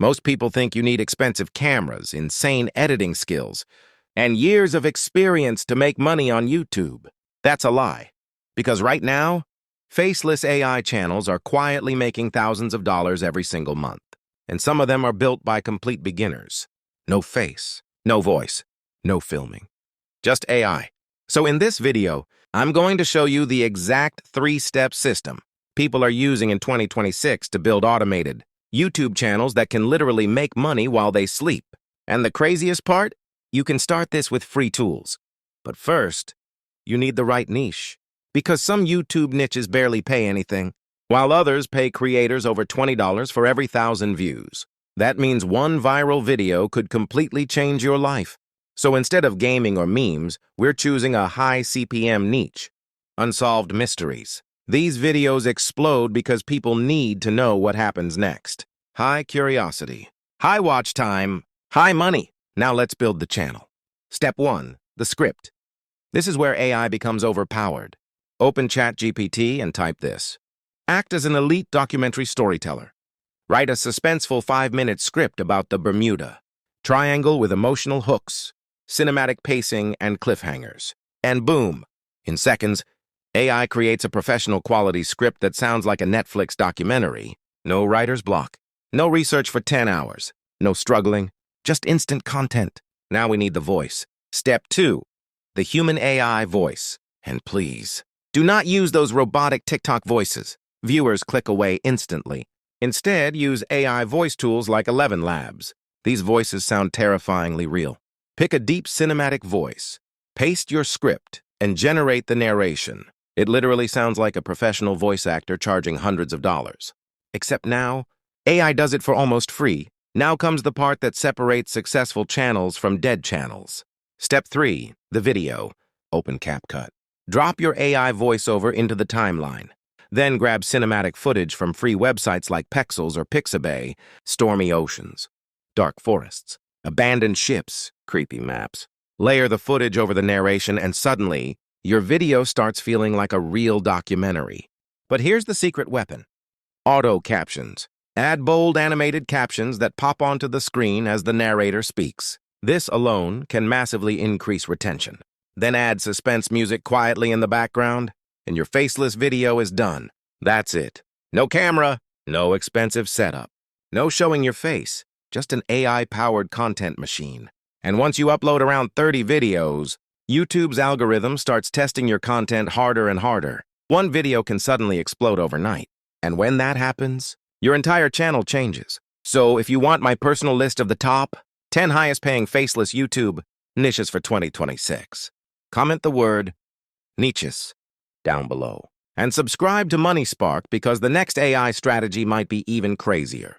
Most people think you need expensive cameras, insane editing skills, and years of experience to make money on YouTube. That's a lie. Because right now, faceless AI channels are quietly making thousands of dollars every single month. And some of them are built by complete beginners. No face, no voice, no filming. Just AI. So in this video, I'm going to show you the exact 3-step system people are using in 2026 to build automated YouTube channels that can literally make money while they sleep. And the craziest part? You can start this with free tools. But first, you need the right niche. Because some YouTube niches barely pay anything, while others pay creators over $20 for every 1,000 views. That means one viral video could completely change your life. So instead of gaming or memes, we're choosing a high-CPM niche. Unsolved Mysteries. These videos explode because people need to know what happens next. High curiosity, high watch time, high money. Now let's build the channel. Step 1. The script. This is where AI becomes overpowered. Open ChatGPT and type this. Act as an elite documentary storyteller. Write a suspenseful 5-minute script about the Bermuda Triangle with emotional hooks, cinematic pacing, and cliffhangers. And boom, in seconds, AI creates a professional quality script that sounds like a Netflix documentary. No writer's block. No research for 10 hours. No struggling. Just instant content. Now we need the voice. Step 2. The human AI voice. And please, do not use those robotic TikTok voices. Viewers click away instantly. Instead, use AI voice tools like ElevenLabs. These voices sound terrifyingly real. Pick a deep cinematic voice. Paste your script and generate the narration. It literally sounds like a professional voice actor charging hundreds of dollars. Except now, AI does it for almost free. Now comes the part that separates successful channels from dead channels. Step 3. The video. Open CapCut. Drop your AI voiceover into the timeline. Then grab cinematic footage from free websites like Pexels or Pixabay. Stormy oceans, dark forests, abandoned ships, creepy maps. Layer the footage over the narration and suddenly, your video starts feeling like a real documentary. But here's the secret weapon. Auto captions. Add bold animated captions that pop onto the screen as the narrator speaks. This alone can massively increase retention. Then add suspense music quietly in the background, and your faceless video is done. That's it. No camera, no expensive setup, no showing your face, just an AI-powered content machine. And once you upload around 30 videos, YouTube's algorithm starts testing your content harder and harder. One video can suddenly explode overnight. And when that happens, your entire channel changes. So if you want my personal list of the top 10 highest-paying faceless YouTube niches for 2026, comment the word niches down below. And subscribe to Money Spark because the next AI strategy might be even crazier.